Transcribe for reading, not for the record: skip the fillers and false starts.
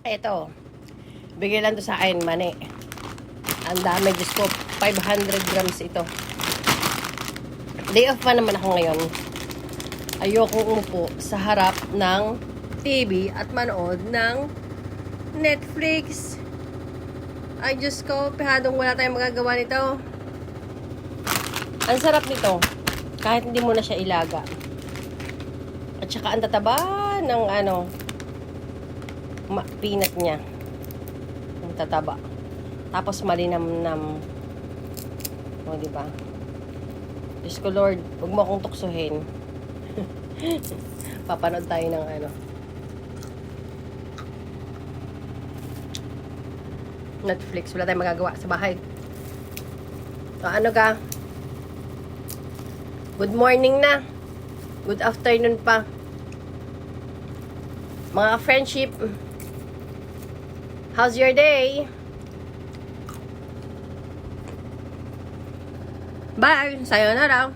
Ito, bigay lang to sa akin, mani. Ang dami, Diyos ko, 500 grams ito. Day off pa naman ako ngayon. Ayoko umupo sa harap ng TV at manood ng Netflix. Ay, Diyos ko, pihadong wala tayong magagawa nito. Ang sarap nito, kahit hindi mo na siya ilaga. At saka ang tataba ng peanut niya. Ang tataba. Tapos malinamnam. O, diba? Diyos ko, Lord, huwag mo akong tuksuhin. Papanood tayo ng Netflix. Wala tayong magagawa sa bahay. So, ano ka? Good morning na. Good afternoon pa. Mga friendship. How's your day? Bye! Sayonara!